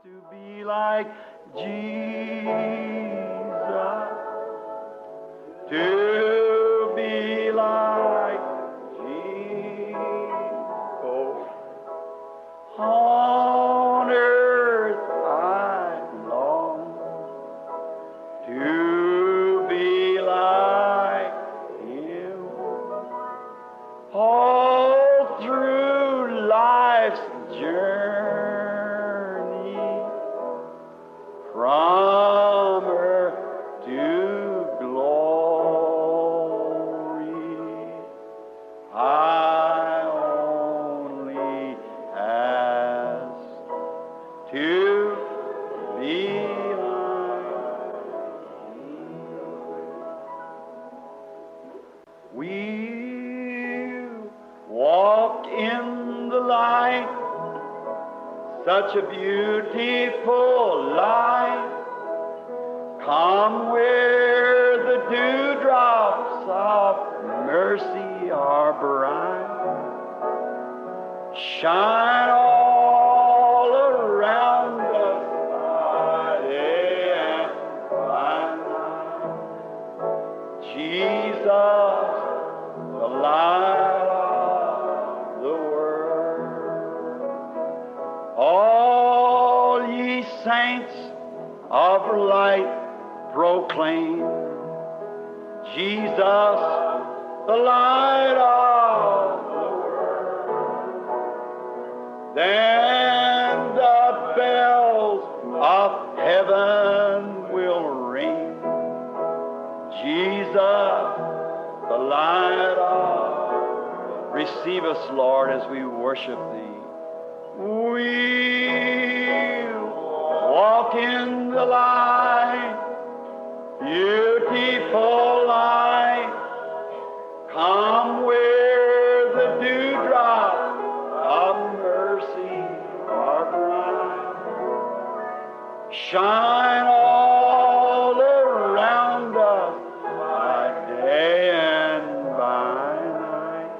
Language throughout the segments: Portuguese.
to be like Jesus, to be like Jesus. On earth I long to be like Him. All through life's journey, from earth to glory, I only ask to be like Him. We'll walk in the light, such a beautiful light. Come where the dewdrops of mercy are bright. Shine all around us by day and by night. Jesus, the light of the world. All ye saints of light proclaim Jesus, the light of the world. Then the bells of heaven will ring. Jesus, the light of. Receive us, Lord, as we worship Thee. We'll walk in the light, beautiful light. Come where the dewdrops of mercy are bright. Shine all around us by day and by night.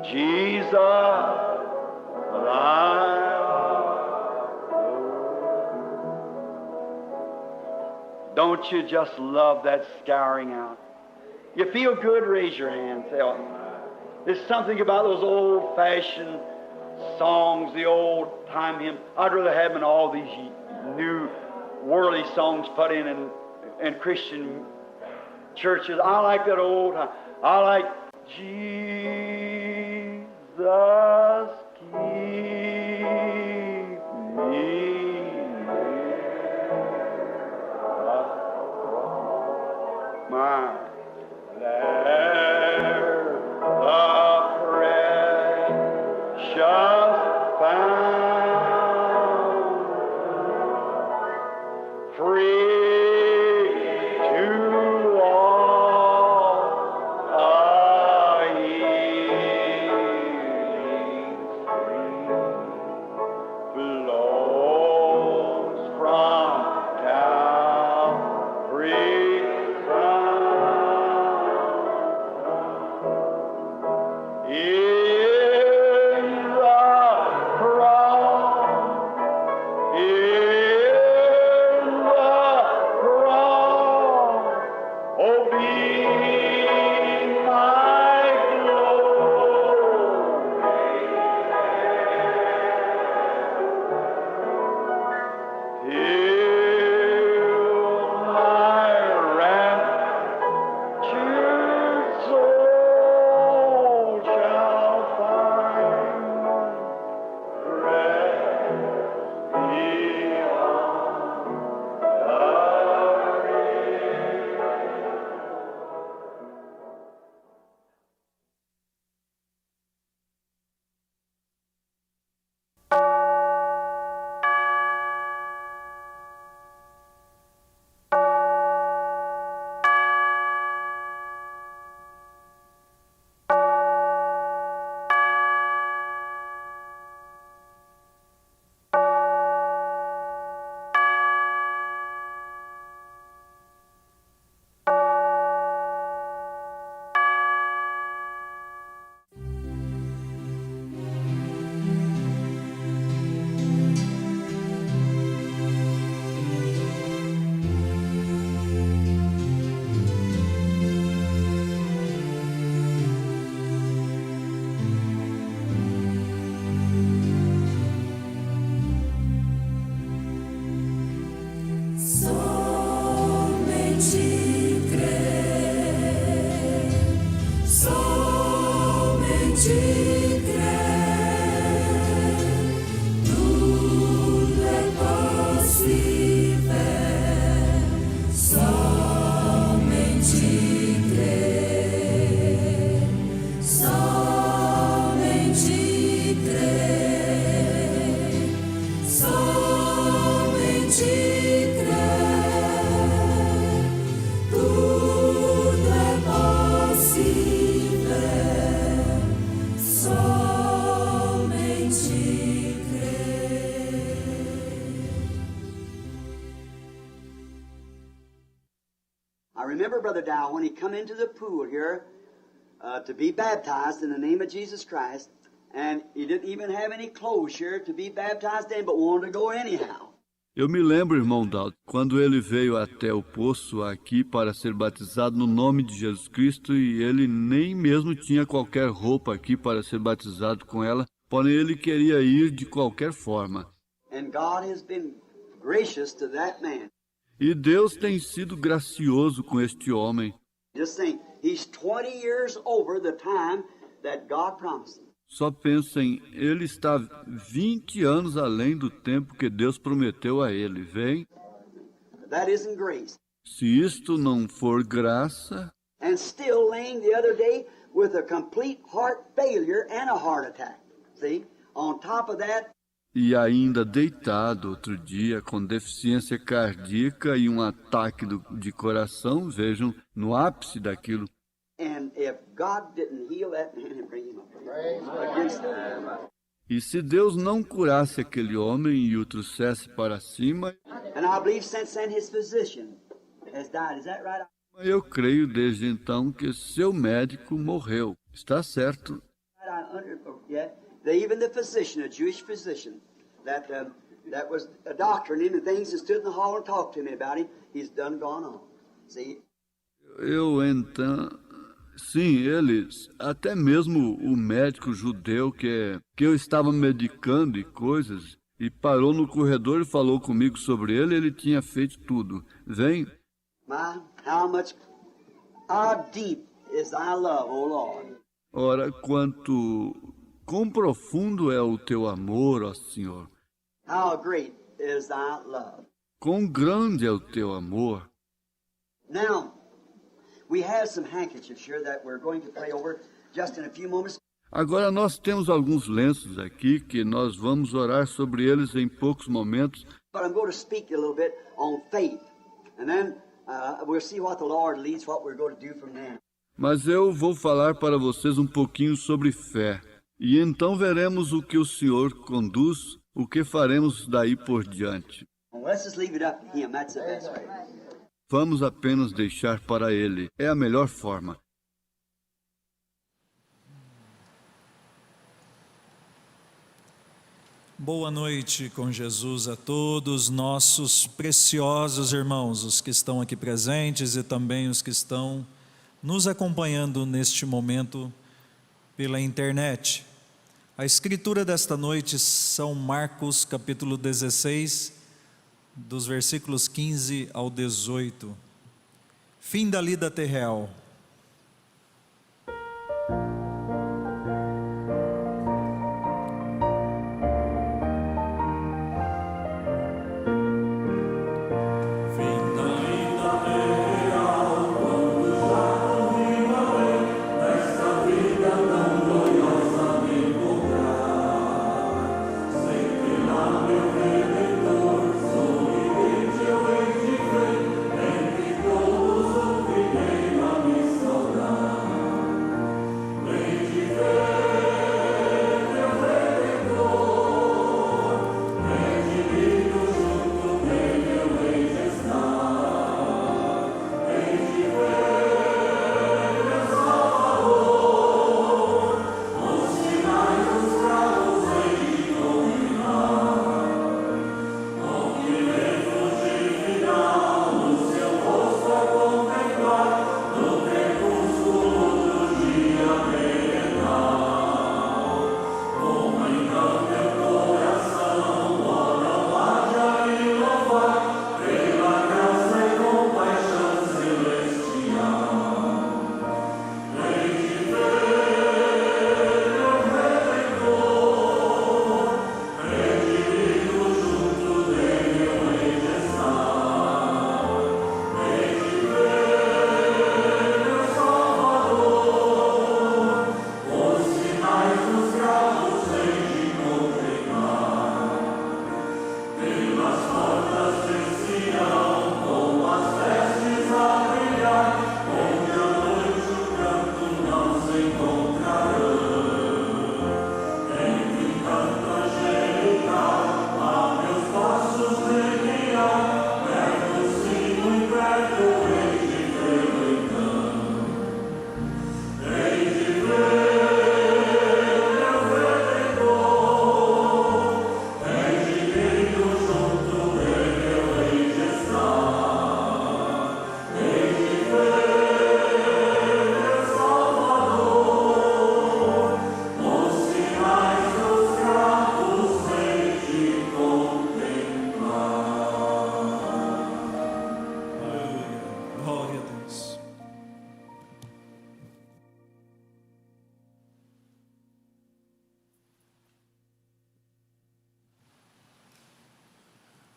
Jesus, the light of the world. Don't you just love that scouring out? You feel good? Raise your hand. Say, oh, there's something about those old-fashioned songs, the old-time hymns. I'd rather have them in all these new worldly songs put in Christian churches. I like that old. I like Jesus, keep me near my. There the precious found, free to all a healing stream flows from Calvary's crown. In the remember Brother Dow when he come into the pool here to be baptized in the name of Jesus Christ, and he didn't even have any clothes here to be baptized in, but wanted to go anyhow. Eu me lembro, irmão Dalton, quando ele veio até o poço aqui para ser batizado no nome de Jesus Cristo e ele nem mesmo tinha qualquer roupa aqui para ser batizado com ela, porém ele queria ir de qualquer forma. And God has been gracious to that man. E Deus tem sido gracioso com este homem. Just think, he's 20 years over the time that God promised him. Só pensem, ele está 20 anos além do tempo que Deus prometeu a ele, vem? That isn't grace. Se isto não for graça, And still laying the other day with a complete heart failure and a heart attack. See? On top of that, e ainda deitado outro dia com deficiência cardíaca e um ataque de coração, vejam, no ápice daquilo. and if God didn't heal that man and bring him up against that. E se Deus não curasse aquele homem e o trouxesse para cima, And I believe since then his physician has died. Is that right? eu creio desde então que seu médico morreu. Está certo. Yeah. Even the physician, a Jewish physician, that was a doctor and him and things, that stood in the hall and talked to me about him. He's done gone on. See? Eu então... Sim, eles, até mesmo o médico judeu que eu estava medicando e coisas, e parou no corredor e falou comigo sobre ele tinha feito tudo. Vem. How much, how deep is thy love, O Lord? Ora, quão profundo é o teu amor, ó Senhor. How great is thy love? Quão grande é o teu amor. Now, we have some handkerchiefs here that we're going to pray over just in a few moments. Agora nós temos alguns lenços aqui que nós vamos orar sobre eles em poucos momentos. But I'm going to speak a little bit on faith. And then we'll see what the Lord leads, what we're going to do from there. Mas eu vou falar para vocês um pouquinho sobre fé. E então veremos o que o Senhor conduz, o que faremos daí por diante. Well, let's just leave it up to Him. That's the best way. Vamos apenas deixar para Ele. É a melhor forma. Boa noite com Jesus a todos nossos preciosos irmãos, os que estão aqui presentes e também os que estão nos acompanhando neste momento pela internet. A escritura desta noite são Marcos capítulo 16, dos versículos 15 ao 18. Fim da lida terreal. Amém.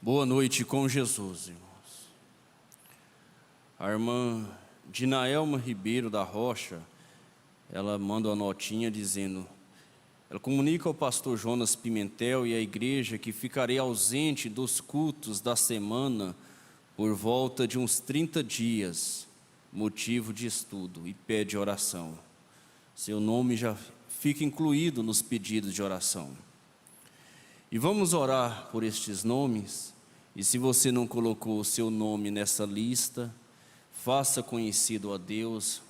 Boa noite com Jesus, irmãos. A irmã Dinaelma Ribeiro da Rocha, ela manda uma notinha dizendo: ela comunica ao pastor Jonas Pimentel e à igreja que ficarei ausente dos cultos da semana por volta de uns 30 dias, motivo de estudo, e pede oração. Seu nome já fica incluído nos pedidos de oração. E vamos orar por estes nomes, e se você não colocou o seu nome nessa lista, faça conhecido a Deus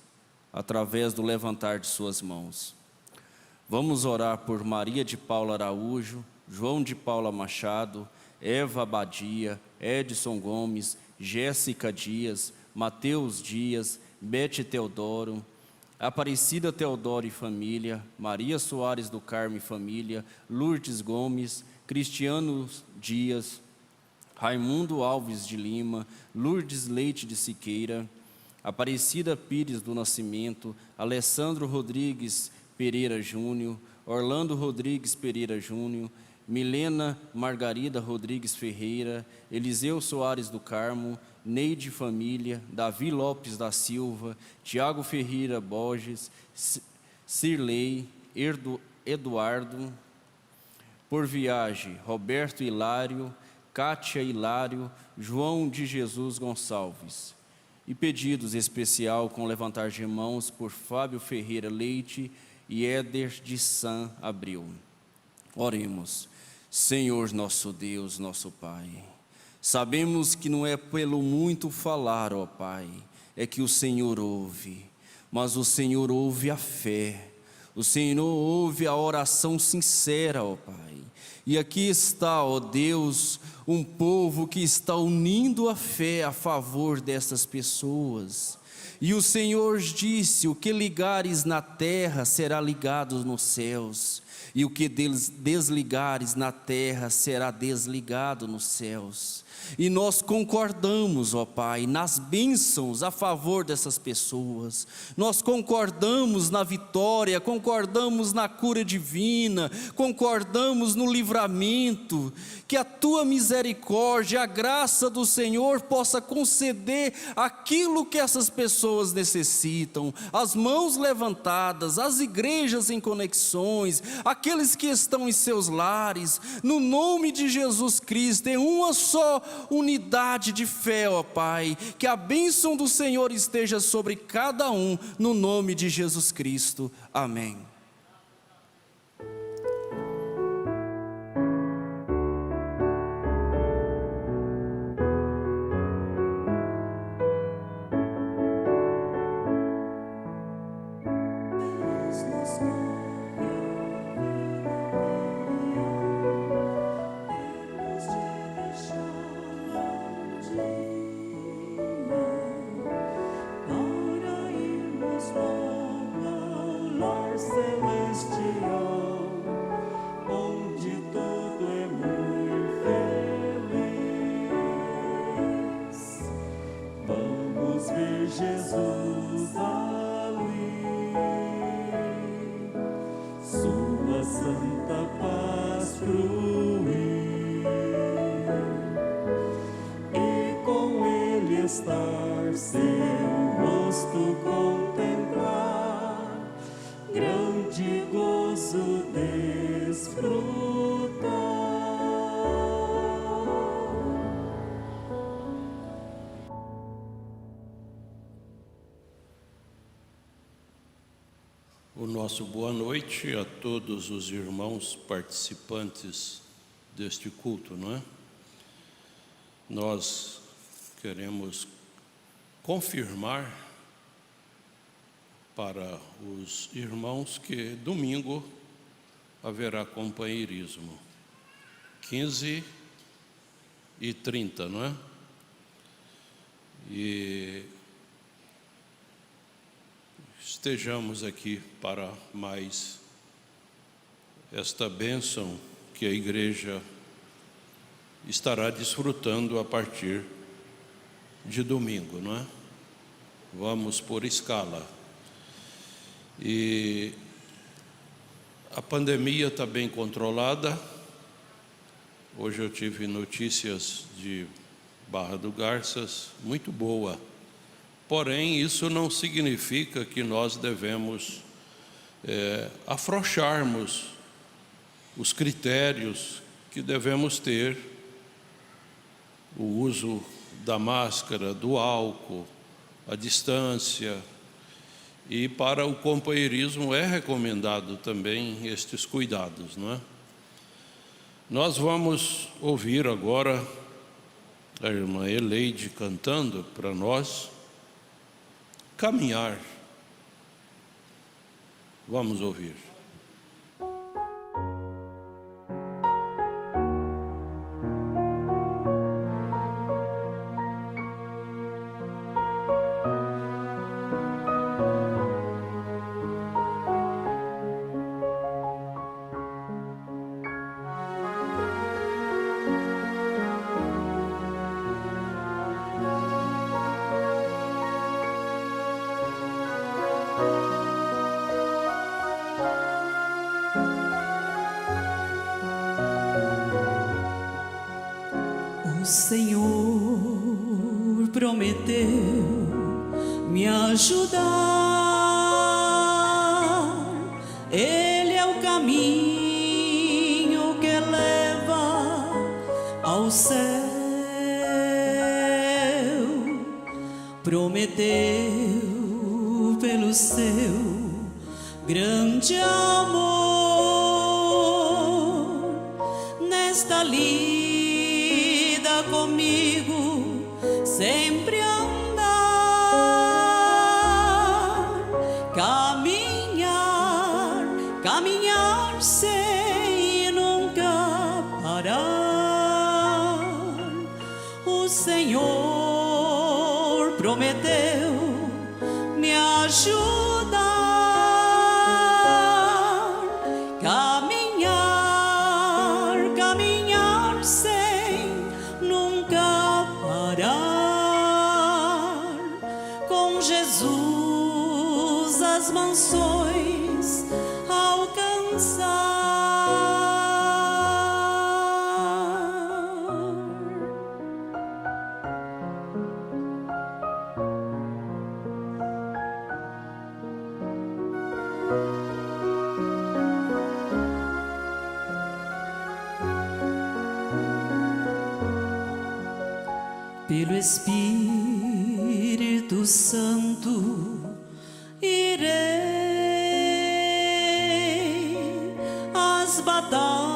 através do levantar de suas mãos. Vamos orar por Maria de Paula Araújo, João de Paula Machado, Eva Abadia, Edson Gomes, Jéssica Dias, Mateus Dias, Bete Teodoro, Aparecida Teodoro e família, Maria Soares do Carmo e família, Lourdes Gomes, Cristiano Dias, Raimundo Alves de Lima, Lourdes Leite de Siqueira, Aparecida Pires do Nascimento, Alessandro Rodrigues Pereira Júnior, Orlando Rodrigues Pereira Júnior, Milena Margarida Rodrigues Ferreira, Eliseu Soares do Carmo, Neide Família, Davi Lopes da Silva, Tiago Ferreira Borges, Cirlei, Eduardo, por viagem, Roberto Hilário, Cátia Hilário, João de Jesus Gonçalves. E pedidos especial com levantar de mãos por Fábio Ferreira Leite e Éder de San Abreu. Oremos. Senhor nosso Deus, nosso Pai, sabemos que não é pelo muito falar, ó Pai, é que o Senhor ouve, mas o Senhor ouve a fé, o Senhor ouve a oração sincera, ó Pai. E aqui está, ó Deus, um povo que está unindo a fé a favor dessas pessoas. E o Senhor disse: o que ligares na terra será ligado nos céus, e o que desligares na terra será desligado nos céus. E nós concordamos, ó Pai, nas bênçãos a favor dessas pessoas. Nós concordamos na vitória, concordamos na cura divina, concordamos no livramento. Que a Tua misericórdia, a graça do Senhor possa conceder aquilo que essas pessoas necessitam. As mãos levantadas, as igrejas em conexões, aqueles que estão em seus lares, no nome de Jesus Cristo, em uma só unidade de fé, ó Pai, que a bênção do Senhor esteja sobre cada um, no nome de Jesus Cristo, amém. Nosso boa noite a todos os irmãos participantes deste culto, não é? Nós queremos confirmar para os irmãos que domingo haverá companheirismo, 15h30, não é? E estejamos aqui para mais esta bênção que a igreja estará desfrutando a partir de domingo, não é? Vamos por escala. E a pandemia está bem controlada Hoje eu tive notícias de Barra do Garças, muito boa. Porém, isso não significa que nós devemos afrouxarmos os critérios que devemos ter, o uso da máscara, do álcool, a distância. E para o companheirismo é recomendado também estes cuidados, não é? Nós vamos ouvir agora a irmã Eleide cantando para nós Caminhar. Vamos ouvir. O Senhor prometeu me ajudar. Ele é o caminho que leva ao céu. Prometeu pelo seu grande amor nesta lida comigo sempre andar, caminhar sem nunca parar. O Senhor prometeu me ajudar, caminhar sem nunca parar. Com Jesus as mansões alcançar. Pelo Espírito Santo irei as batalhas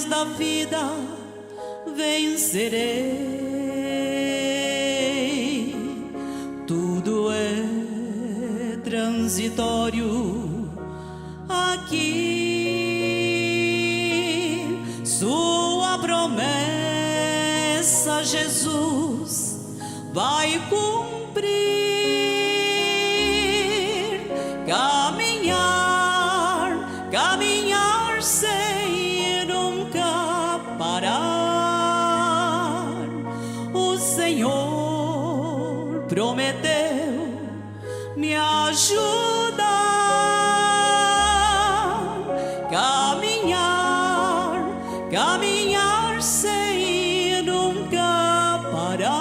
da vida vencerei. Tudo é transitório aqui. Sua promessa Jesus vai cumprir. Caminhar sem nunca parar. O Senhor prometeu me ajudar. Caminhar sem nunca parar.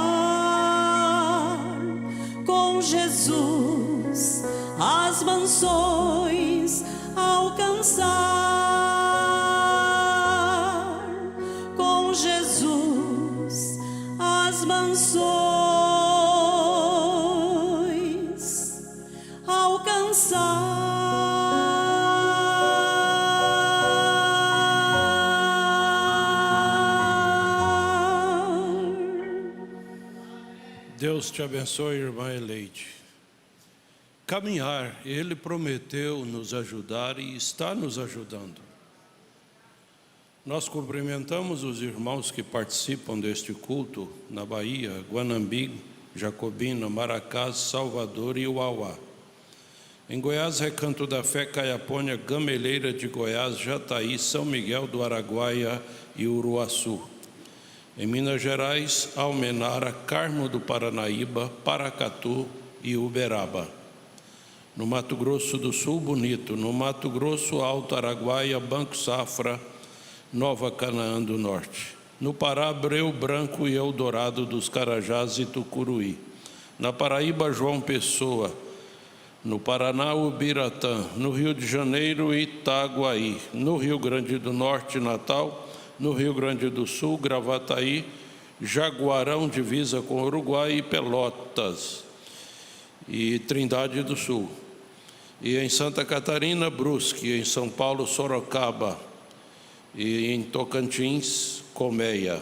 Com Jesus as mansões alcançar. Com Jesus as mansões alcançar. Deus te abençoe, irmã Eleide. Caminhar, Ele prometeu nos ajudar e está nos ajudando. Nós cumprimentamos os irmãos que participam deste culto na Bahia, Guanambi, Jacobina, Maracás, Salvador e Uauá. Em Goiás, Recanto da Fé, Caiapônia, Gameleira de Goiás, Jataí, São Miguel do Araguaia e Uruaçu. Em Minas Gerais, Almenara, Carmo do Paranaíba, Paracatu e Uberaba. No Mato Grosso do Sul, Bonito. No Mato Grosso, Alto Araguaia, Banco Safra, Nova Canaã do Norte. No Pará, Breu Branco e Eldorado dos Carajás e Tucuruí. Na Paraíba, João Pessoa. No Paraná, Ubiratã. No Rio de Janeiro, Itaguaí. No Rio Grande do Norte, Natal. No Rio Grande do Sul, Gravataí. Jaguarão, divisa com Uruguai, e Pelotas. E Trindade do Sul. E em Santa Catarina, Brusque. Em São Paulo, Sorocaba. E em Tocantins, Colmeia.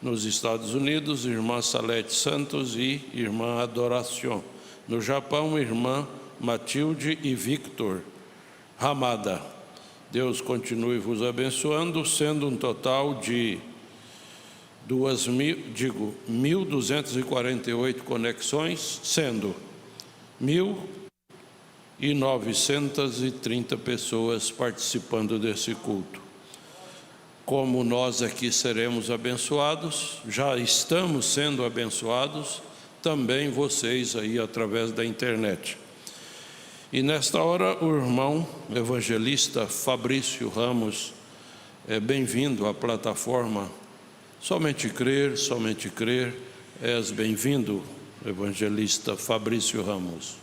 Nos Estados Unidos, Irmã Salete Santos e Irmã Adoracion. No Japão, Irmã Matilde e Victor Ramada. Deus continue vos abençoando, sendo um total de 1.248 conexões, sendo 1.930 pessoas participando desse culto. Como nós aqui seremos abençoados, já estamos sendo abençoados, também vocês aí através da internet. E nesta hora o irmão evangelista Fabrício Ramos é bem-vindo à plataforma Somente Crer, és bem-vindo, evangelista Fabrício Ramos.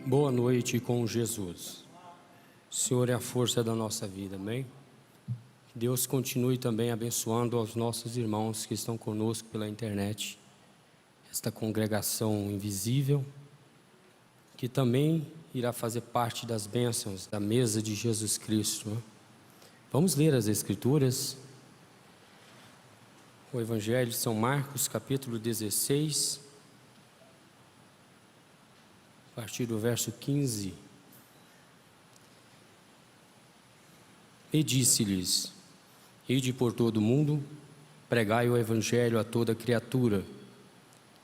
Boa noite com Jesus. O Senhor é a força da nossa vida, amém? Que Deus continue também abençoando aos nossos irmãos que estão conosco pela internet, esta congregação invisível, que também irá fazer parte das bênçãos da mesa de Jesus Cristo, né? Vamos ler as Escrituras. O Evangelho de São Marcos, capítulo 16, a partir do verso 15. E disse-lhes: Ide por todo o mundo, pregai o Evangelho a toda criatura.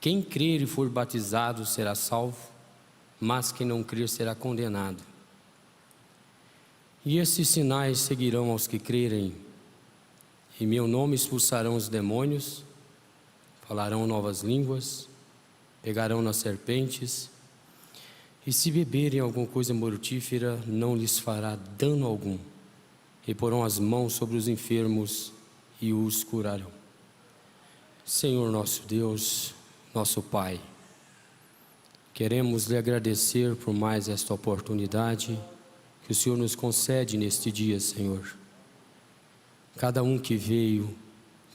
Quem crer e for batizado será salvo, mas quem não crer será condenado. E esses sinais seguirão aos que crerem. Em meu nome expulsarão os demônios, falarão novas línguas, pegarão nas serpentes, e se beberem alguma coisa mortífera, não lhes fará dano algum. E porão as mãos sobre os enfermos e os curarão. Senhor nosso Deus, nosso Pai, queremos lhe agradecer por mais esta oportunidade que o Senhor nos concede neste dia, Senhor. Cada um que veio,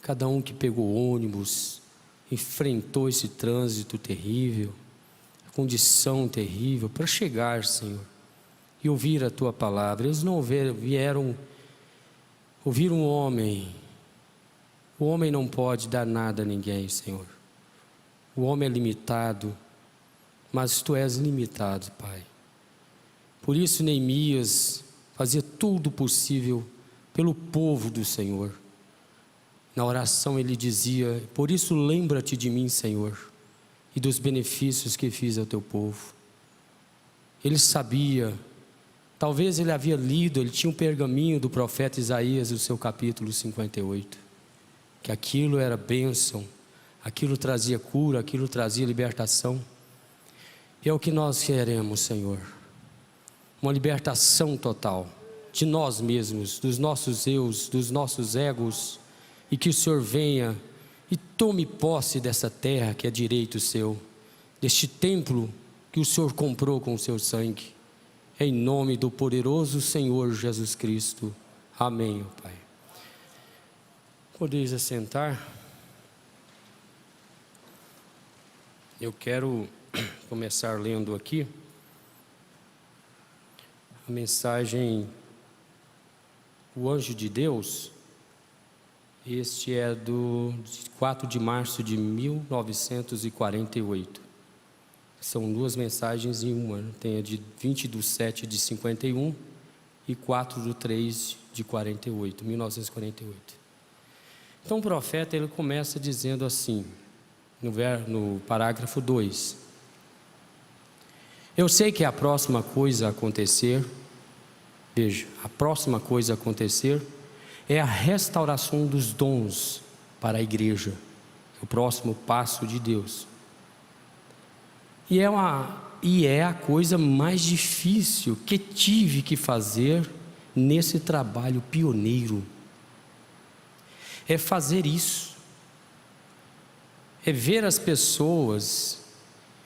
cada um que pegou ônibus, enfrentou esse trânsito terrível, condição terrível, para chegar, Senhor, e ouvir a Tua palavra. Eles não vieram ouvir um homem. O homem não pode dar nada a ninguém, Senhor. O homem é limitado, mas Tu és limitado, Pai. Por isso Neemias fazia tudo possível pelo povo do Senhor. Na oração ele dizia: por isso lembra-te de mim, Senhor, e dos benefícios que fiz ao Teu povo. Ele sabia, talvez ele havia lido, ele tinha um pergaminho do profeta Isaías, o seu capítulo 58, que aquilo era bênção, aquilo trazia cura, aquilo trazia libertação. E é o que nós queremos, Senhor, uma libertação total de nós mesmos, dos nossos eus, dos nossos egos, e que o Senhor venha e tome posse dessa terra que é direito seu, deste templo que o Senhor comprou com o seu sangue, em nome do poderoso Senhor Jesus Cristo. Amém, ó Pai. Podeis assentar. Eu quero começar lendo aqui a mensagem O Anjo de Deus. Este é do 4 de março de 1948. São duas mensagens em uma. Tem a de 20/7 de 51 e 4/3 de 48, 1948. Então o profeta ele começa dizendo assim, no parágrafo 2: eu sei que a próxima coisa a acontecer, veja, a próxima coisa a acontecer é a restauração dos dons para a igreja, o próximo passo de Deus. E é a coisa mais difícil que tive que fazer nesse trabalho pioneiro. É fazer isso. É ver as pessoas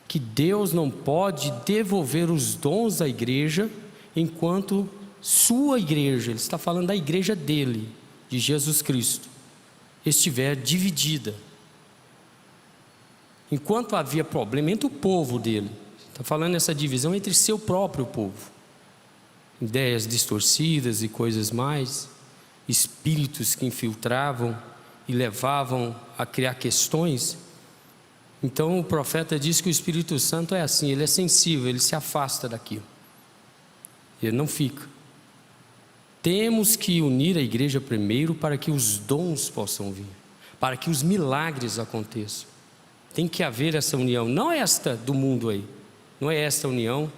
que Deus não pode devolver os dons à igreja enquanto sua igreja, ele está falando da igreja dele, de Jesus Cristo, estiver dividida. Enquanto havia problema entre o povo dele, está falando essa divisão entre seu próprio povo, ideias distorcidas e coisas mais, espíritos que infiltravam e levavam a criar questões. Então o profeta diz que o Espírito Santo é assim, ele é sensível, ele se afasta daquilo, ele não fica. Temos que unir a igreja primeiro para que os dons possam vir, para que os milagres aconteçam. Tem que haver essa união, não esta do mundo aí, não é esta união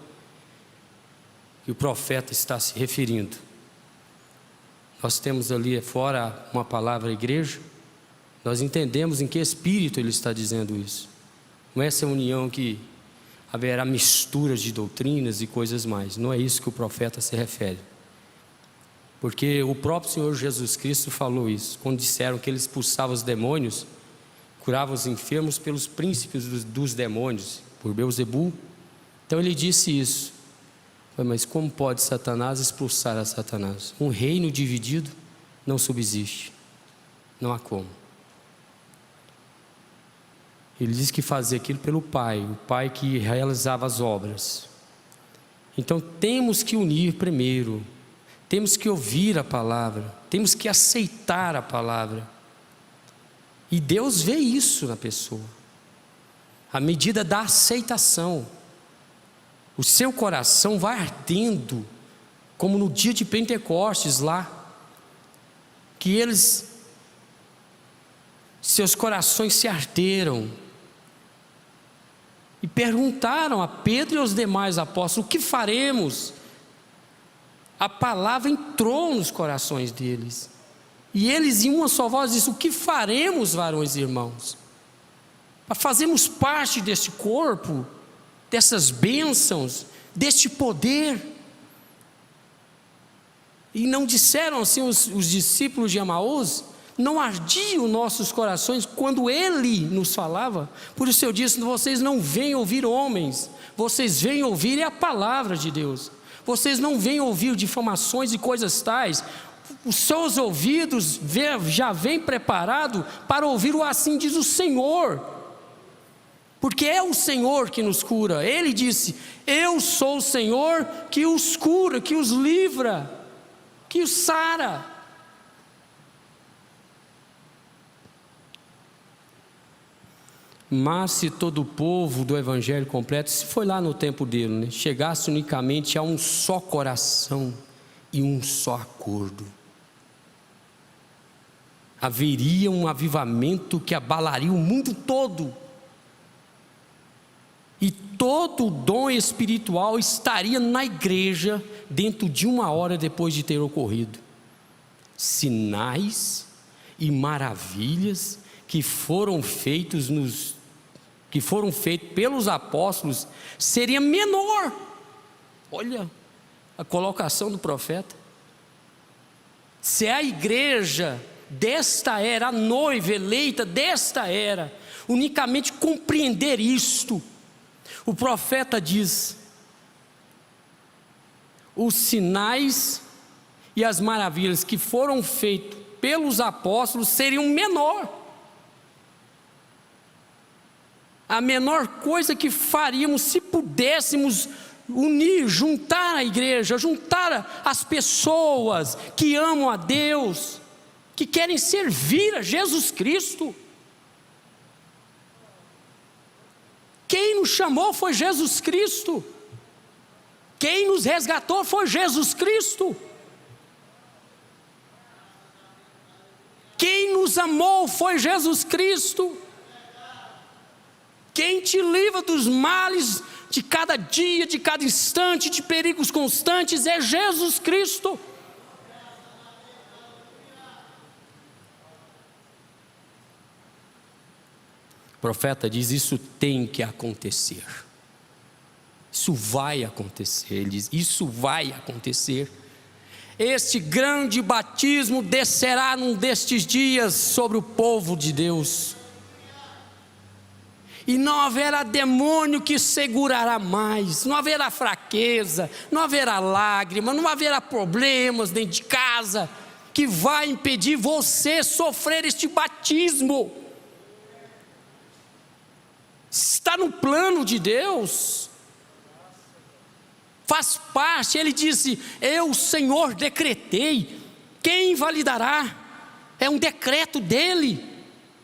que o profeta está se referindo. Nós temos ali fora uma palavra igreja, nós entendemos em que espírito ele está dizendo isso. Não é essa união que haverá mistura de doutrinas e coisas mais, não é isso que o profeta se refere. Porque o próprio Senhor Jesus Cristo falou isso, quando disseram que ele expulsava os demônios, curava os enfermos pelos príncipes dos demônios, por Beelzebul. Então ele disse isso. Mas como pode Satanás expulsar a Satanás? Um reino dividido não subsiste, não há como. Ele diz que fazia aquilo pelo Pai, o Pai que realizava as obras. Então temos que unir primeiro, temos que ouvir a palavra, temos que aceitar a palavra. E Deus vê isso na pessoa, à medida da aceitação. O seu coração vai ardendo, como no dia de Pentecostes lá, que seus corações se arderam, e perguntaram a Pedro e aos demais apóstolos: o que faremos? A palavra entrou nos corações deles, e eles em uma só voz disseram: o que faremos, varões e irmãos? Para fazermos parte deste corpo, dessas bênçãos, deste poder. E não disseram assim os discípulos de Emaús? Não ardiam nossos corações quando ele nos falava? Por isso eu disse: vocês não vêm ouvir homens, vocês vêm ouvir a palavra de Deus. Vocês não vêm ouvir difamações e coisas tais. Os seus ouvidos já vêm preparados para ouvir o assim diz o Senhor, porque é o Senhor que nos cura. Ele disse: eu sou o Senhor que os cura, que os livra, que os sara. Mas se todo o povo do evangelho completo, se foi lá no tempo dele, né, chegasse unicamente a um só coração e um só acordo, haveria um avivamento que abalaria o mundo todo, e todo o dom espiritual estaria na igreja dentro de 1 hora depois de ter ocorrido. Sinais e maravilhas que foram feitos pelos apóstolos seria menor. Olha a colocação do profeta. Se a igreja desta era, a noiva eleita desta era, unicamente compreender isto, o profeta diz: os sinais e as maravilhas que foram feitos pelos apóstolos seriam menor. A menor coisa que faríamos se pudéssemos unir, juntar a igreja, juntar as pessoas que amam a Deus, que querem servir a Jesus Cristo. Quem nos chamou foi Jesus Cristo. Quem nos resgatou foi Jesus Cristo. Quem nos amou foi Jesus Cristo. Quem te livra dos males de cada dia, de cada instante, de perigos constantes, é Jesus Cristo. O profeta diz: isso tem que acontecer. Isso vai acontecer. Ele diz: isso vai acontecer. Este grande batismo descerá num destes dias sobre o povo de Deus. E não haverá demônio que segurará mais, não haverá fraqueza, não haverá lágrima, não haverá problemas dentro de casa que vai impedir você sofrer este batismo. Está no plano de Deus, faz parte. Ele disse: eu, Senhor, decretei. Quem invalidará? É um decreto dele.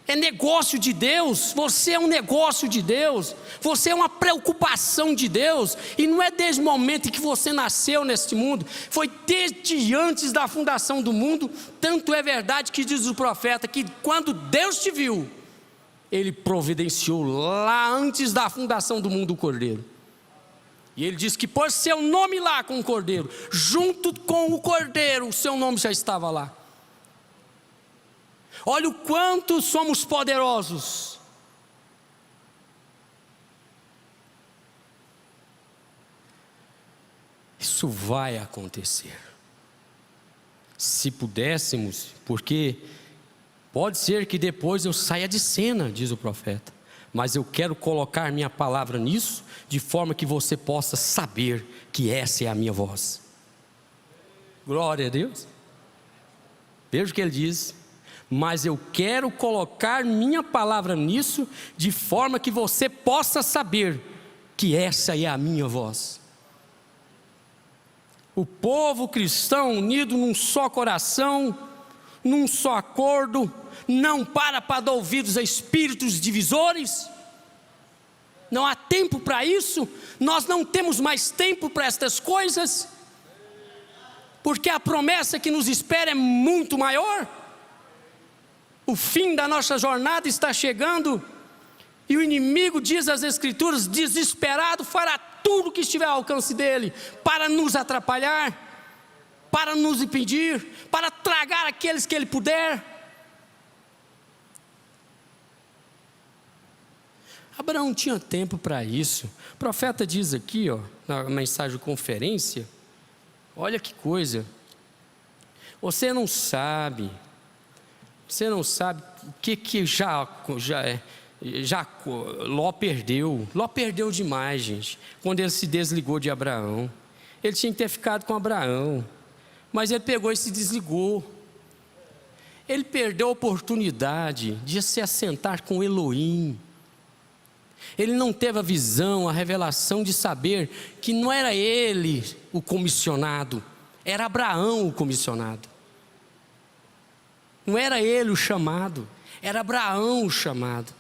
É negócio de Deus. Você é um negócio de Deus. Você é uma preocupação de Deus. E não é desde o momento em que você nasceu neste mundo, foi desde antes da fundação do mundo. Tanto é verdade que diz o profeta que quando Deus te viu, Ele providenciou lá antes da fundação do mundo o Cordeiro. E Ele diz que pôs seu nome lá com o Cordeiro. Junto com o Cordeiro, o seu nome já estava lá. Olha o quanto somos poderosos. Isso vai acontecer. Se pudéssemos, porque pode ser que depois eu saia de cena, diz o profeta, mas eu quero colocar minha palavra nisso, de forma que você possa saber que essa é a minha voz. Glória a Deus. Veja o que ele diz: mas eu quero colocar minha palavra nisso, de forma que você possa saber que essa é a minha voz. O povo cristão unido num só coração, num só acordo, não para dar ouvidos a espíritos divisores. Não há tempo para isso. Nós não temos mais tempo para estas coisas, porque a promessa que nos espera é muito maior. O fim da nossa jornada está chegando, e o inimigo, diz as Escrituras, desesperado, fará tudo o que estiver ao alcance dele, para nos atrapalhar, para nos impedir, para tragar aqueles que ele puder. Abraão tinha tempo para isso. O profeta diz aqui, na mensagem de conferência, olha que coisa: você não sabe o que Ló perdeu. Ló perdeu demais, gente, quando ele se desligou de Abraão. Ele tinha que ter ficado com Abraão, mas ele pegou e se desligou. Ele perdeu a oportunidade de se assentar com Elohim. Ele não teve a visão, a revelação de saber que não era ele o comissionado, era Abraão o comissionado. Não era ele o chamado, era Abraão o chamado.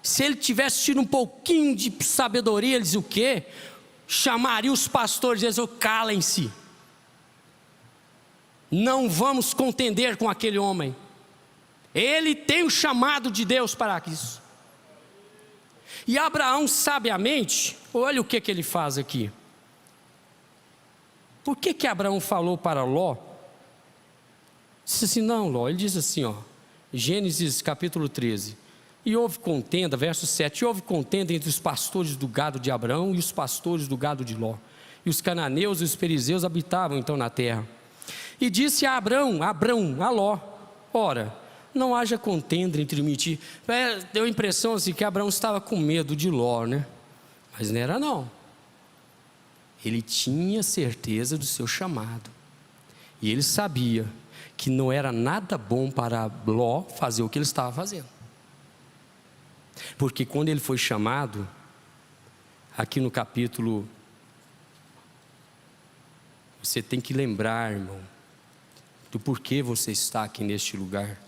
Se ele tivesse tido um pouquinho de sabedoria, ele dizia o quê? Chamaria os pastores e dizia: calem-se, não vamos contender com aquele homem, ele tem o chamado de Deus para isso. E Abraão, sabiamente, olha o que ele faz aqui. Por que Abraão falou para Ló? Disse assim: não, Ló, ele diz assim, Gênesis capítulo 13, e houve contenda, verso 7, e houve contenda entre os pastores do gado de Abraão e os pastores do gado de Ló, e os cananeus e os perizeus habitavam então na terra. E disse a Abrão a Ló: ora, não haja contenda entre mim e ti. Deu a impressão assim que Abraão estava com medo de Ló, né? Mas não era, não. Ele tinha certeza do seu chamado, e ele sabia que não era nada bom para Ló fazer o que ele estava fazendo. Porque quando ele foi chamado, aqui no capítulo, você tem que lembrar, irmão, do porquê você está aqui neste lugar.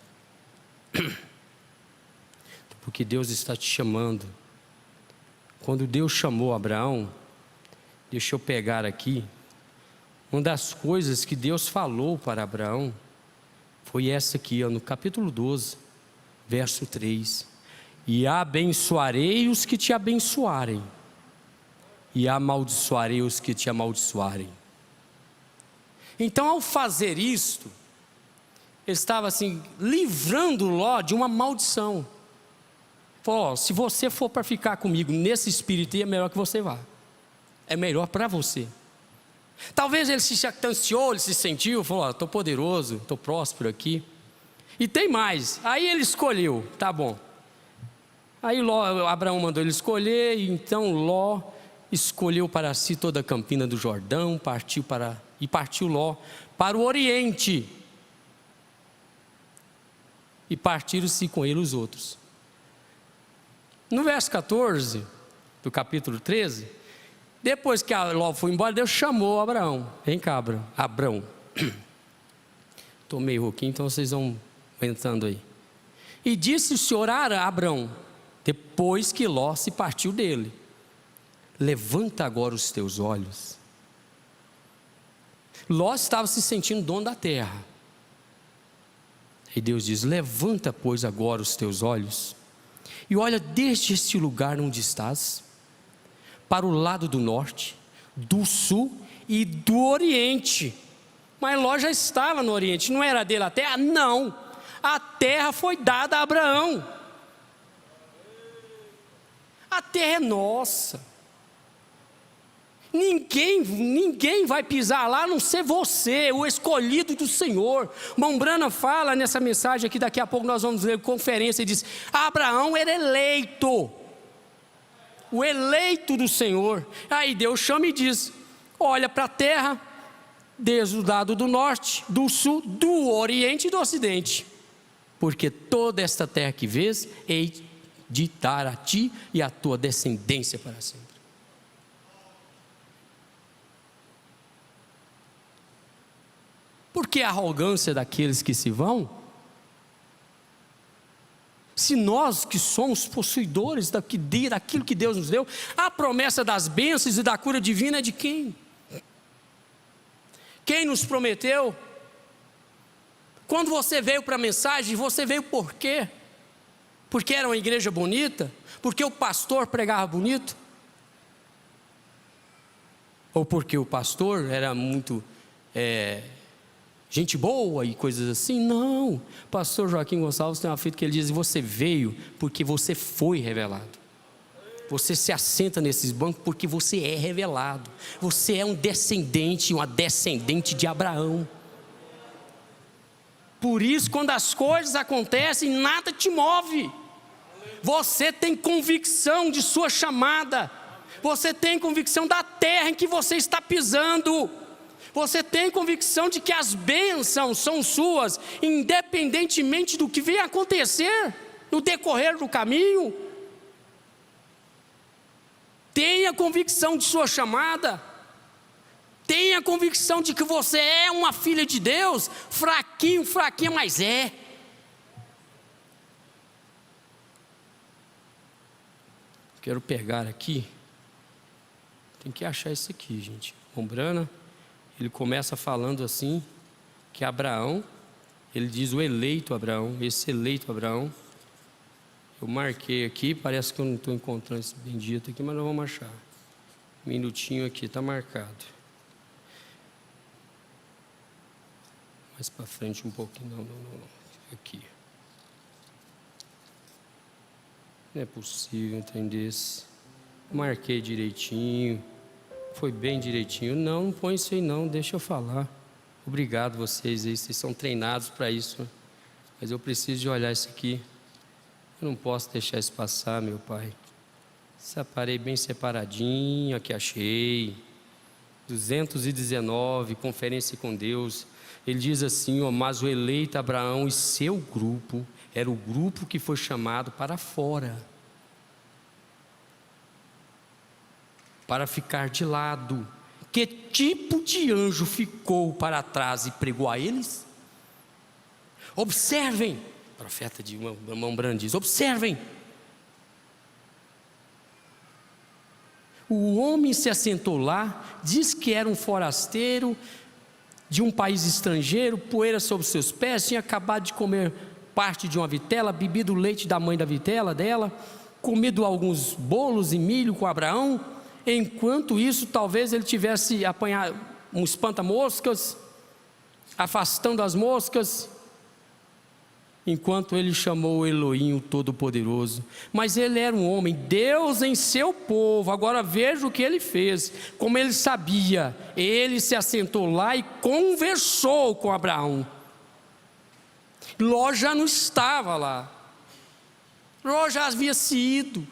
Porque Deus está te chamando. Quando Deus chamou Abraão, deixa eu pegar aqui, uma das coisas que Deus falou para Abraão, foi essa aqui, no capítulo 12, verso 3. E abençoarei os que te abençoarem, e amaldiçoarei os que te amaldiçoarem. Então, ao fazer isto, ele estava assim, livrando Ló de uma maldição. Falou: se você for para ficar comigo nesse espírito, é melhor que você vá. É melhor para você. Talvez ele se jactanciou, ele se sentiu, falou: estou poderoso, estou próspero aqui. E tem mais. Aí ele escolheu, tá bom. Aí Abraão mandou ele escolher, e então Ló escolheu para si toda a campina do Jordão, partiu Ló para o oriente. E partiram-se com ele os outros. No verso 14 do capítulo 13, depois que Ló foi embora, Deus chamou Abraão. Vem cá, Abraão. Estou meio rouquinho, então vocês vão entrando aí. E disse o Senhor a Abraão, depois que Ló se partiu dele: levanta agora os teus olhos. Ló estava se sentindo dono da terra. E Deus diz: levanta, pois, agora os teus olhos, e olha desde este lugar onde estás, para o lado do norte, do sul e do oriente. Mas Ló já estava no oriente, não era dele a terra? Não, a terra foi dada a Abraão. A terra é nossa. Ninguém vai pisar lá a não ser você, o escolhido do Senhor. Mombrana fala nessa mensagem aqui, daqui a pouco nós vamos ler conferência, e diz: Abraão era eleito, o eleito do Senhor. Aí Deus chama e diz: olha para a terra, desde o lado do norte, do sul, do oriente e do ocidente, porque toda esta terra que vês, hei de dar a ti e à tua descendência para sempre. Por que a arrogância daqueles que se vão? Se nós que somos possuidores daquilo que Deus nos deu, a promessa das bênçãos e da cura divina é de quem? Quem nos prometeu? Quando você veio para a mensagem, você veio por quê? Porque era uma igreja bonita? Porque o pastor pregava bonito? Ou porque o pastor era muito gente boa e coisas assim? Não, o pastor Joaquim Gonçalves tem uma fita que ele diz: você veio porque você foi revelado. Você se assenta nesses bancos porque você é revelado. Você é um descendente, uma descendente de Abraão. Por isso, quando as coisas acontecem, nada te move. Você tem convicção de sua chamada. Você tem convicção da terra em que você está pisando. Você tem convicção de que as bênçãos são suas, independentemente do que venha acontecer no decorrer do caminho. Tenha convicção de sua chamada. Tenha convicção de que você é uma filha de Deus. Fraquinho, mas é. Quero pegar aqui. Tem que achar isso aqui, gente. Mombrana. Ele começa falando assim, que Abraão, ele diz o eleito Abraão, esse eleito Abraão. Eu marquei aqui, parece que eu não estou encontrando esse bendito aqui, mas nós vamos achar. Um minutinho aqui, está marcado. Mais para frente um pouquinho, não. Aqui. Não é possível entender esse. Marquei direitinho. Foi bem direitinho. Não põe isso aí não, deixa eu falar. Obrigado vocês aí, vocês são treinados para isso. Mas eu preciso de olhar isso aqui. Eu não posso deixar isso passar, meu Pai. Separei bem separadinho, aqui achei. 219, conferência com Deus. Ele diz assim, mas o eleito Abraão e seu grupo, era o grupo que foi chamado para fora. para ficar de lado. Que tipo de anjo ficou para trás e pregou a eles? Observem, o profeta de mão branda diz, observem. O homem se assentou lá, diz que era um forasteiro de um país estrangeiro, poeira sobre seus pés, tinha acabado de comer parte de uma vitela, bebido o leite da mãe da vitela dela, comido alguns bolos e milho com Abraão. Enquanto isso, talvez ele tivesse apanhado um espanta-moscas, afastando as moscas, enquanto ele chamou Elohim, o Todo-Poderoso. Mas ele era um homem, Deus em seu povo. Agora veja o que ele fez. Como ele sabia, ele se assentou lá e conversou com Abraão. Ló já não estava lá, Ló já havia se ido.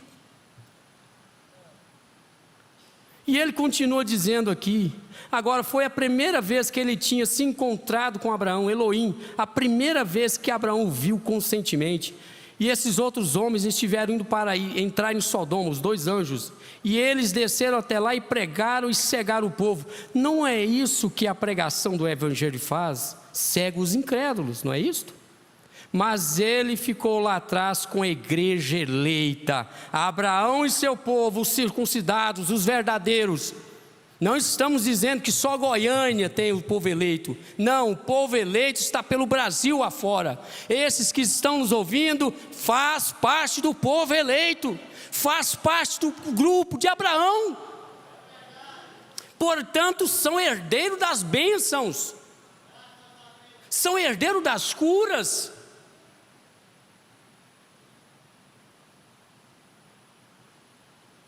E ele continua dizendo aqui, agora foi a primeira vez que ele tinha se encontrado com Abraão, Elohim, a primeira vez que Abraão o viu conscientemente. E esses outros homens estiveram indo para entrar em Sodoma, os 2 anjos, e eles desceram até lá e pregaram e cegaram o povo. Não é isso que a pregação do Evangelho faz? Cega os incrédulos, não é isto? Mas ele ficou lá atrás com a igreja eleita, Abraão e seu povo, os circuncidados, os verdadeiros. Não estamos dizendo que só Goiânia tem o povo eleito. Não, o povo eleito está pelo Brasil afora. Esses que estão nos ouvindo faz parte do povo eleito, faz parte do grupo de Abraão. Portanto, são herdeiros das bênçãos, são herdeiros das curas.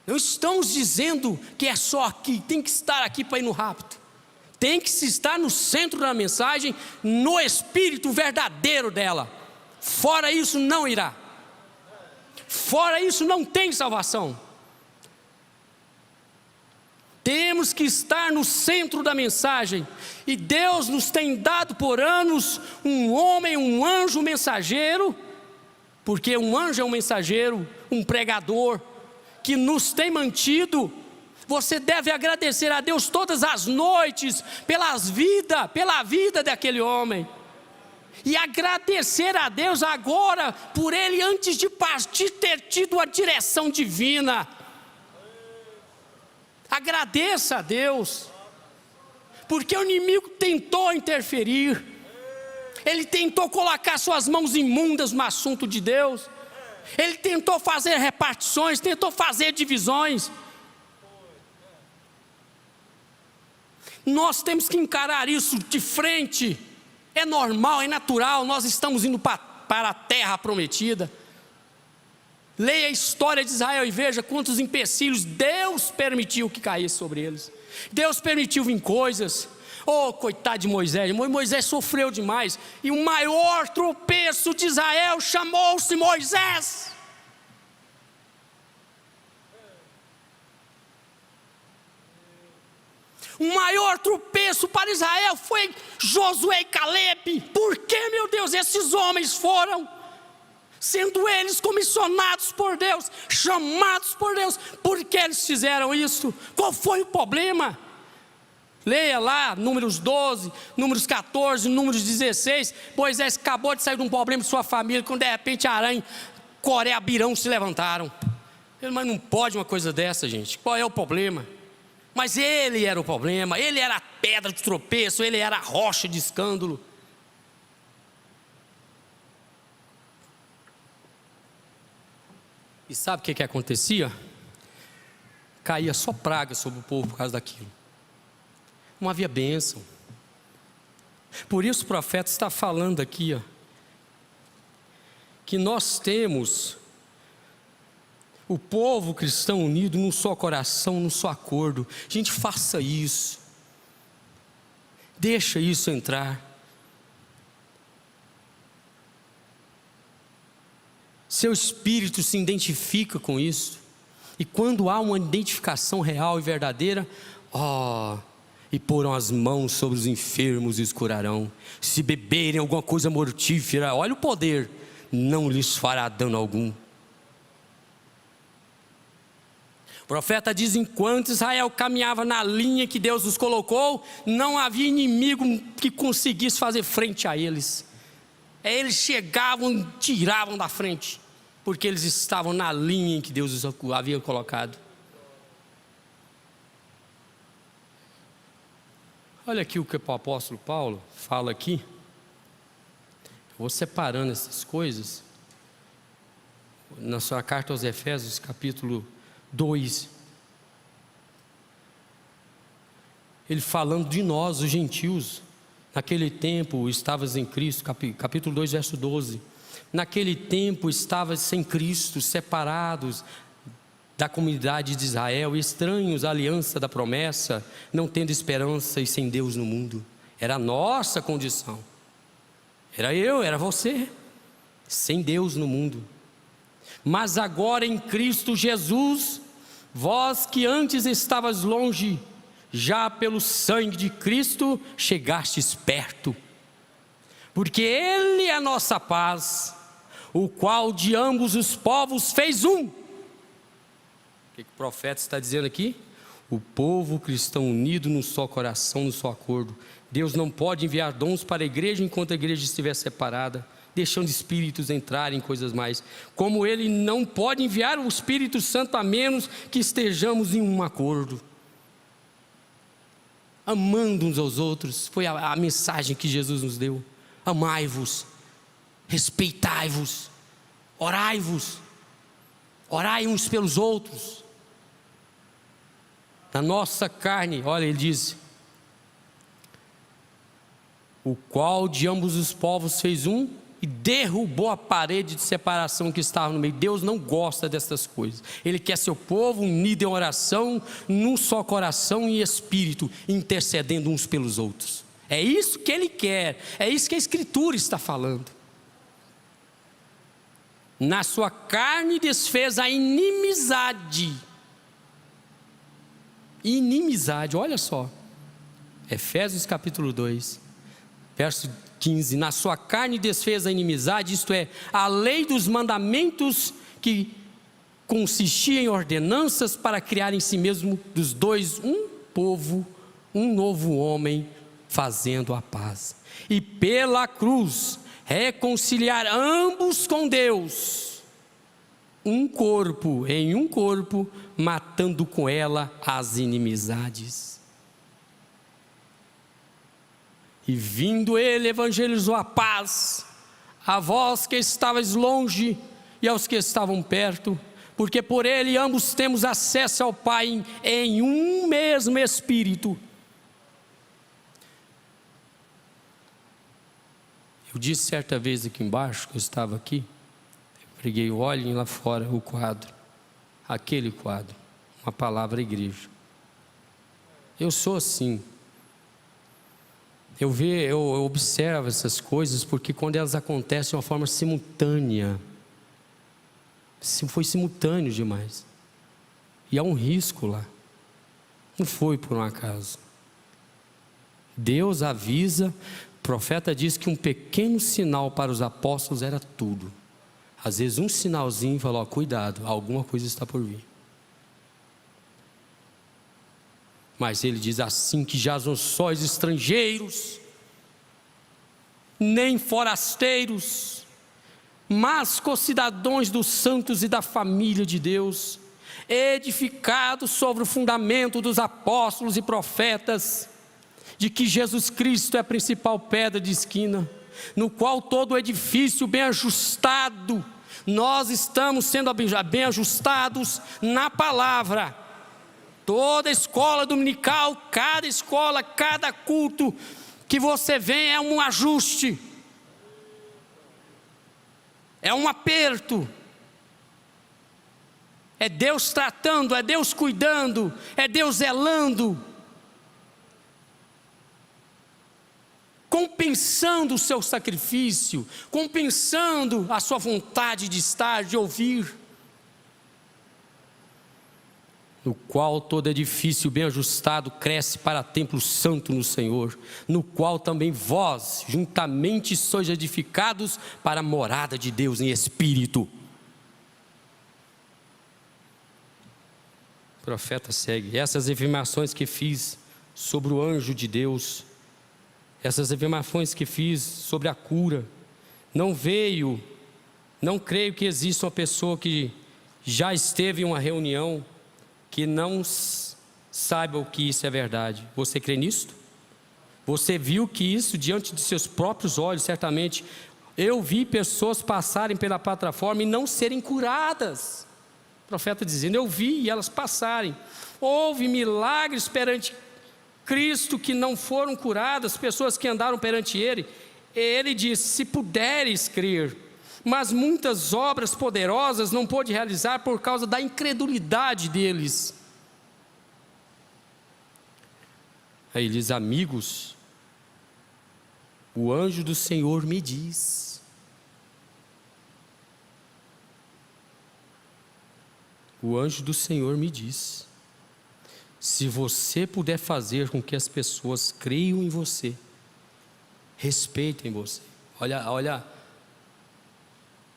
Não estamos dizendo que é só aqui, tem que estar aqui para ir no rapto. Tem que se estar no centro da mensagem, no espírito verdadeiro dela. Fora isso não irá. Fora isso não tem salvação. Temos que estar no centro da mensagem. E Deus nos tem dado por anos um homem, um anjo mensageiro, porque um anjo é um mensageiro, um pregador, que nos tem mantido. Você deve agradecer a Deus todas as noites pela vida daquele homem, e agradecer a Deus agora por ele, antes de partir, ter tido a direção divina. Agradeça a Deus, porque o inimigo tentou interferir, ele tentou colocar suas mãos imundas no assunto de Deus, ele tentou fazer repartições, tentou fazer divisões. Nós temos que encarar isso de frente. É normal, é natural, nós estamos indo para a terra prometida. Leia a história de Israel e veja quantos empecilhos Deus permitiu que caísse sobre eles. Deus permitiu vir coisas. Oh, coitado de Moisés, Moisés sofreu demais. E o maior tropeço de Israel chamou-se Moisés. O maior tropeço para Israel foi Josué e Caleb. Por que, meu Deus, esses homens foram, sendo eles comissionados por Deus, chamados por Deus, por que eles fizeram isso? Qual foi o problema? Leia lá, Números 12, Números 14, Números 16. Moisés acabou de sair de um problema de sua família, quando de repente Arã, Coré, Abirão se levantaram. Mas não pode uma coisa dessa, gente. Qual é o problema? Mas ele era o problema, ele era a pedra de tropeço, ele era a rocha de escândalo. E sabe o que acontecia? Caía só praga sobre o povo por causa daquilo. Não havia bênção. Por isso o profeta está falando aqui, que nós temos o povo cristão unido num só coração, num só acordo. Gente, faça isso. Deixa isso entrar. Seu espírito se identifica com isso. E quando há uma identificação real e verdadeira, e porão as mãos sobre os enfermos e os curarão. Se beberem alguma coisa mortífera, olha o poder, não lhes fará dano algum. profeta diz: enquanto Israel caminhava na linha que Deus os colocou, não havia inimigo que conseguisse fazer frente a eles. Eles chegavam, tiravam da frente, porque eles estavam na linha em que Deus os havia colocado. Olha aqui o que o apóstolo Paulo fala aqui. Eu vou separando essas coisas. Na sua carta aos Efésios, capítulo 2, ele falando de nós, os gentios. Naquele tempo estavas em Cristo, capítulo 2, verso 12. Naquele tempo estavas sem Cristo, separados da comunidade de Israel, estranhos à aliança da promessa, não tendo esperança e sem Deus no mundo. Era a nossa condição. Era eu, era você, sem Deus no mundo. Mas agora em Cristo Jesus, vós que antes estavas longe, já pelo sangue de Cristo chegastes perto. Porque Ele é a nossa paz, o qual de ambos os povos fez um. O que o profeta está dizendo aqui? O povo cristão unido num só coração, num só acordo. Deus não pode enviar dons para a igreja enquanto a igreja estiver separada, deixando espíritos entrarem em coisas mais. Como Ele não pode enviar o Espírito Santo a menos que estejamos em um acordo, amando uns aos outros. Foi a mensagem que Jesus nos deu. Amai-vos, respeitai-vos, orai-vos, orai uns pelos outros. Na nossa carne, olha, ele diz: o qual de ambos os povos fez um e derrubou a parede de separação que estava no meio. Deus não gosta dessas coisas. Ele quer seu povo unido em oração, num só coração e espírito, intercedendo uns pelos outros. É isso que Ele quer, é isso que a Escritura está falando. Na sua carne desfez a inimizade. Inimizade, olha só. Efésios capítulo 2, verso 15. Na sua carne desfez a inimizade, isto é, a lei dos mandamentos que consistia em ordenanças para criar em si mesmo dos dois um povo, um novo homem, fazendo a paz. E pela cruz reconciliar ambos com Deus, um corpo, em um corpo, matando com ela as inimizades. E vindo Ele, evangelizou a paz a vós que estavais longe e aos que estavam perto, porque por Ele ambos temos acesso ao Pai em um mesmo Espírito. Eu disse certa vez aqui embaixo, que eu estava aqui, eu preguei: olhem lá fora o quadro, aquele quadro, uma palavra igreja. Eu sou assim. Eu observo essas coisas porque quando elas acontecem de uma forma simultânea, foi simultâneo demais. E há um risco lá. Não foi por um acaso. Deus avisa, o profeta diz que um pequeno sinal para os apóstolos era tudo. Às vezes um sinalzinho falou: cuidado, alguma coisa está por vir. Mas ele diz assim: que já não sois estrangeiros, nem forasteiros, mas concidadãos dos santos e da família de Deus, edificados sobre o fundamento dos apóstolos e profetas, de que Jesus Cristo é a principal pedra de esquina, no qual todo o edifício bem ajustado, nós estamos sendo bem ajustados na palavra. Toda escola dominical, cada escola, cada culto que você vem é um ajuste, é um aperto, é Deus tratando, é Deus cuidando, é Deus zelando, compensando o seu sacrifício, compensando a sua vontade de estar, de ouvir. No qual todo edifício bem ajustado cresce para templo santo no Senhor, no qual também vós juntamente sois edificados para a morada de Deus em espírito. O profeta segue. Essas afirmações que fiz sobre o anjo de Deus, essas afirmações que fiz sobre a cura, não creio que exista uma pessoa que já esteve em uma reunião que não saiba o que isso é verdade. Você crê nisto? Você viu que isso diante de seus próprios olhos, certamente. Eu vi pessoas passarem pela plataforma e não serem curadas. O profeta dizendo, eu vi e elas passarem. Houve milagres perante Cristo que não foram curadas, pessoas que andaram perante Ele. Ele disse, se puderes crer, mas muitas obras poderosas não pôde realizar por causa da incredulidade deles. Aí ele diz, amigos, o anjo do Senhor me diz. O anjo do Senhor me diz. Se você puder fazer com que as pessoas creiam em você, respeitem você. Olha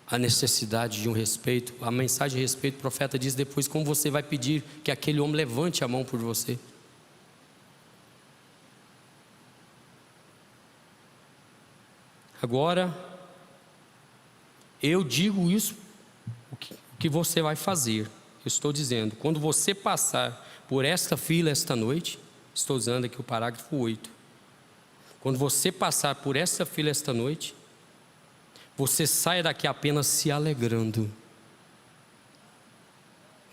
a necessidade de um respeito. A mensagem de respeito, o profeta diz depois como você vai pedir que aquele homem levante a mão por você. Agora, eu digo isso, o que você vai fazer. Eu estou dizendo, quando você passar por esta fila esta noite, estou usando aqui o parágrafo 8. Quando você passar por esta fila esta noite, você saia daqui apenas se alegrando.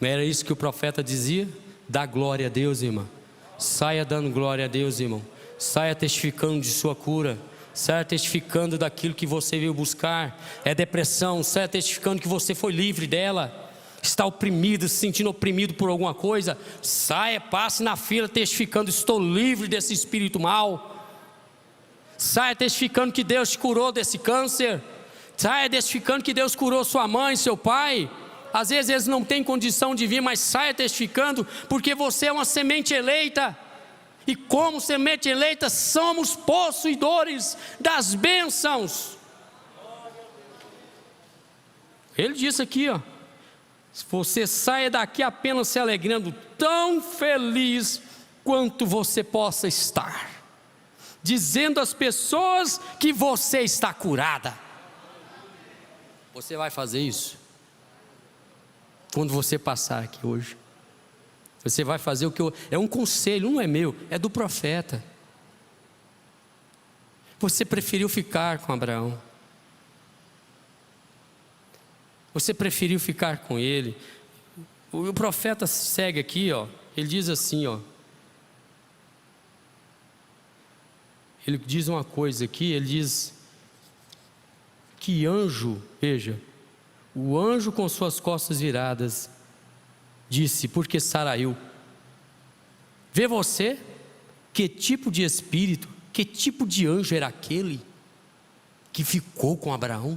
Não era isso que o profeta dizia? Dá glória a Deus, irmão. Saia dando glória a Deus, irmão. Saia testificando de sua cura. Saia testificando daquilo que você veio buscar. É depressão, saia testificando que você foi livre dela. Está oprimido, se sentindo oprimido por alguma coisa, saia, passe na fila testificando, estou livre desse espírito mau. Saia testificando que Deus te curou desse câncer. Saia testificando que Deus curou sua mãe, seu pai. Às vezes eles não têm condição de vir, mas saia testificando, porque você é uma semente eleita. E como semente eleita, somos possuidores das bênçãos. Ele disse aqui, ó. Se você saia daqui apenas se alegrando, tão feliz quanto você possa estar, dizendo às pessoas que você está curada. Você vai fazer isso? Quando você passar aqui hoje, você vai fazer o que é um conselho, não é meu, é do profeta. Você preferiu ficar com Abraão. Você preferiu ficar com ele. O profeta segue aqui, ó. Ele diz assim, ó. Ele diz uma coisa aqui, ele diz que anjo, veja, o anjo com suas costas viradas disse, porque saraiu. Vê você, que tipo de espírito, que tipo de anjo era aquele que ficou com Abraão?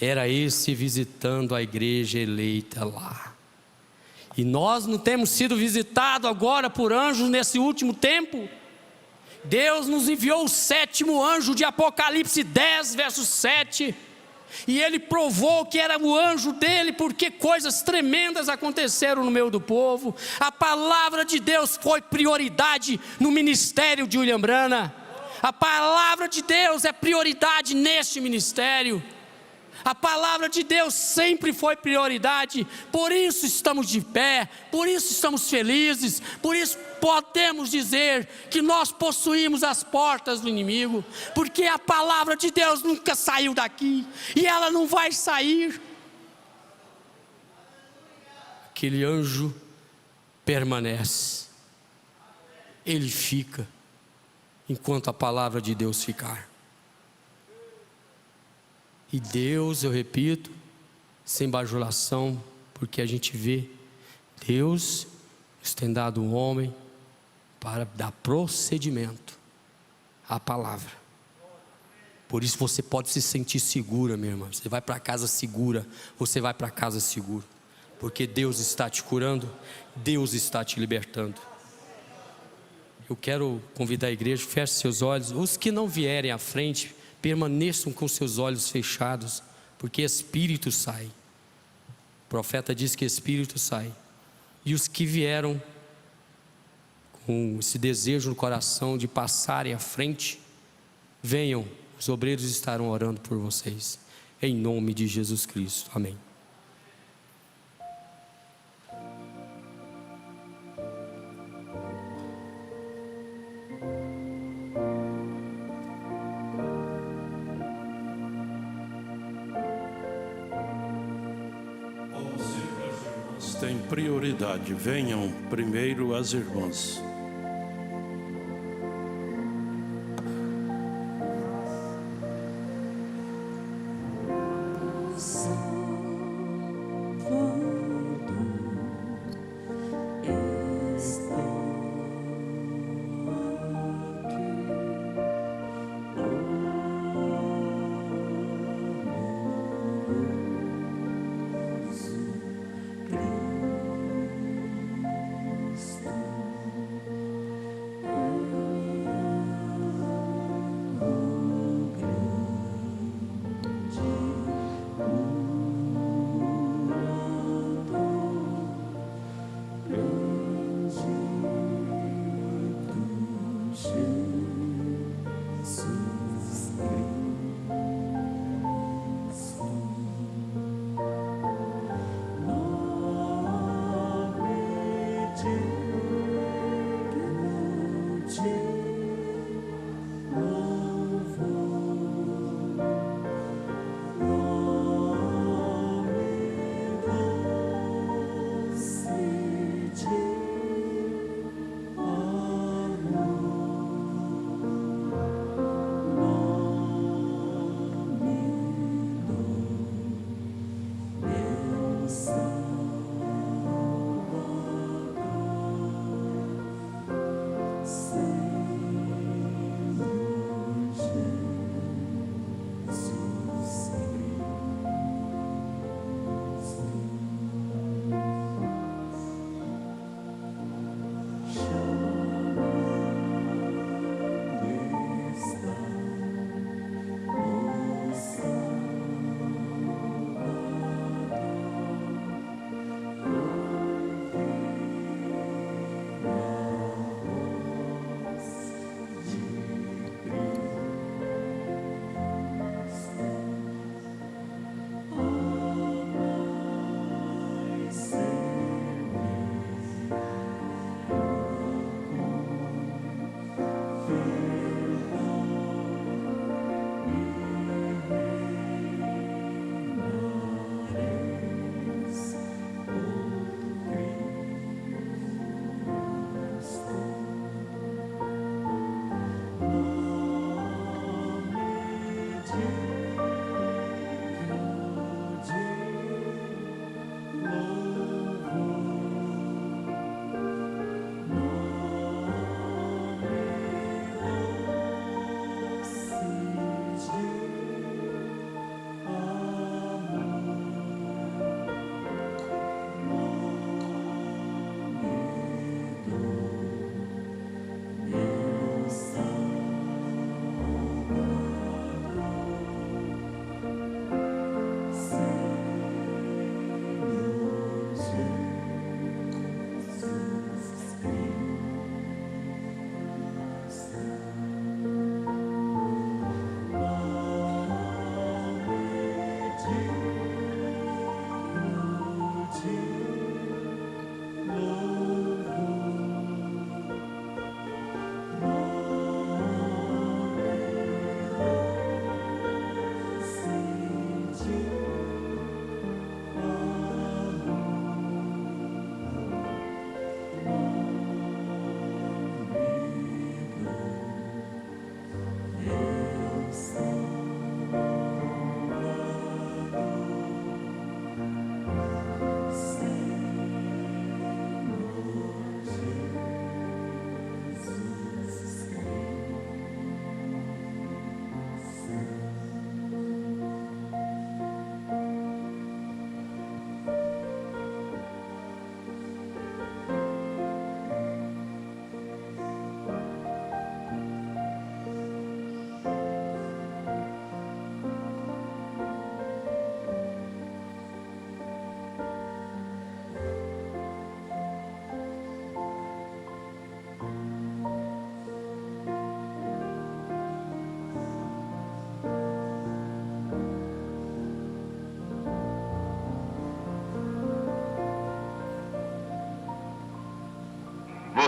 Era esse visitando a igreja eleita lá. E nós não temos sido visitados agora por anjos nesse último tempo. Deus nos enviou o 7º anjo de Apocalipse 10, verso 7. E ele provou que era o anjo dele, porque coisas tremendas aconteceram no meio do povo. A palavra de Deus foi prioridade no ministério de William Branham. A palavra de Deus é prioridade neste ministério. A palavra de Deus sempre foi prioridade, por isso estamos de pé, por isso estamos felizes, por isso podemos dizer que nós possuímos as portas do inimigo, porque a palavra de Deus nunca saiu daqui, e ela não vai sair. Aquele anjo permanece, ele fica, enquanto a palavra de Deus ficar. E Deus, eu repito, sem bajulação, porque a gente vê, Deus nos tem dado um homem para dar procedimento à palavra. Por isso você pode se sentir segura, minha irmã. Você vai para casa segura, você vai para casa seguro, porque Deus está te curando, Deus está te libertando. Eu quero convidar a igreja, feche seus olhos. Os que não vierem à frente, permaneçam com seus olhos fechados, porque espírito sai, profeta diz que espírito sai. E os que vieram com esse desejo no coração de passarem à frente, venham, os obreiros estarão orando por vocês, em nome de Jesus Cristo, amém. Tem prioridade, venham primeiro as irmãs.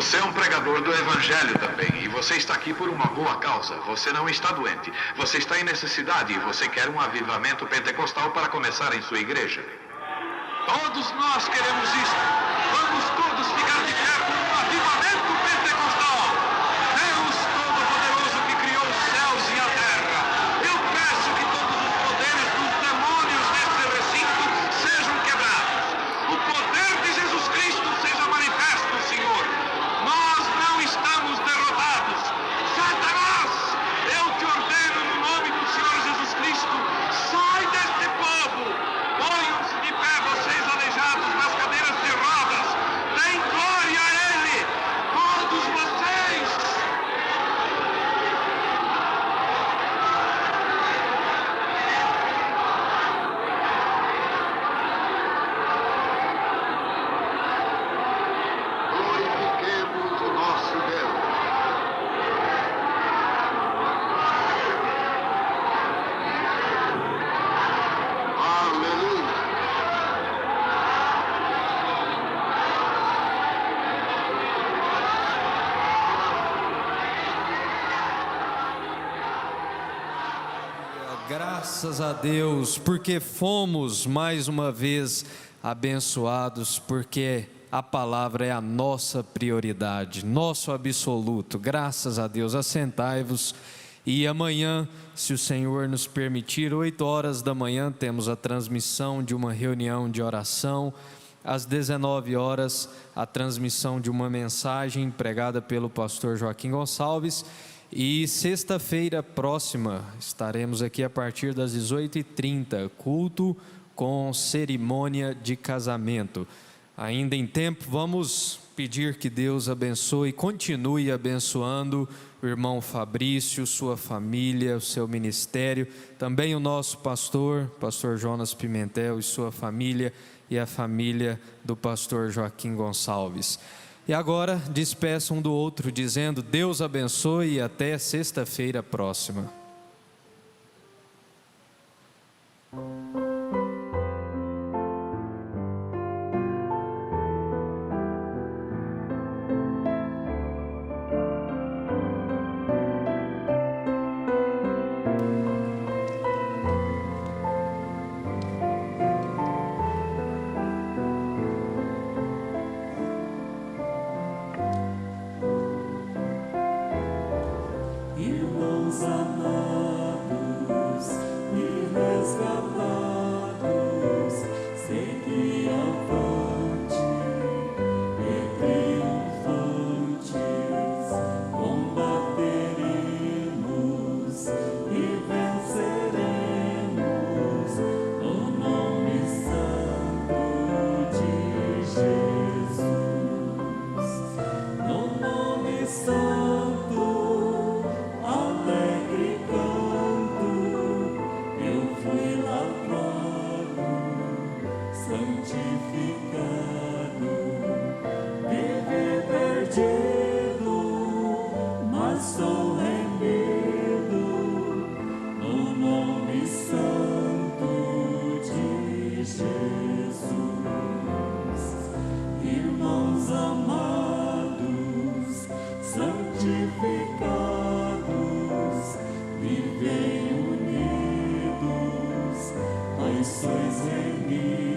Você é um pregador do Evangelho também, e você está aqui por uma boa causa. Você não está doente, você está em necessidade e você quer um avivamento pentecostal para começar em sua igreja. Todos nós queremos isso. Vamos todos ficar de pé por um avivamento pentecostal. Deus Todo-Poderoso que criou os céus e a terra, eu peço que todos os poderes dos demônios nesse recinto sejam quebrados. O poder de Jesus Cristo seja manifesto, Senhor. Nós não estamos derrotados. Satanás, eu te ordeno no nome do Senhor Jesus Cristo, sai deste povo. Ponham-se de pé, vocês aleijados nas cadeiras de rodas. Deem glória a Ele, todos vocês. Glorifiquemos o nosso Deus. Aleluia. Graças a Deus, porque fomos mais uma vez abençoados, porque a palavra é a nossa prioridade, nosso absoluto. Graças a Deus. Assentai-vos. E amanhã, se o Senhor nos permitir, 8h da manhã, temos a transmissão de uma reunião de oração. Às 19h, a transmissão de uma mensagem pregada pelo pastor Joaquim Gonçalves. E sexta-feira próxima, estaremos aqui a partir das 18h30, culto com cerimônia de casamento. Ainda em tempo, vamos pedir que Deus abençoe e continue abençoando o irmão Fabrício, sua família, o seu ministério, também o nosso pastor Jonas Pimentel e sua família, e a família do pastor Joaquim Gonçalves. E agora, despeça um do outro, dizendo: Deus abençoe e até sexta-feira próxima. Irmãos amados e resgatados, segui avante e triunfantes, combateremos e venceremos no nome santo de Jesus, no nome santo. Alegre canto, eu fui lavado, santificado, vivi perdido, mas sou remido, no nome santo de Jesus. Irmãos amados, santificados, vivem unidos, pois sois remidos.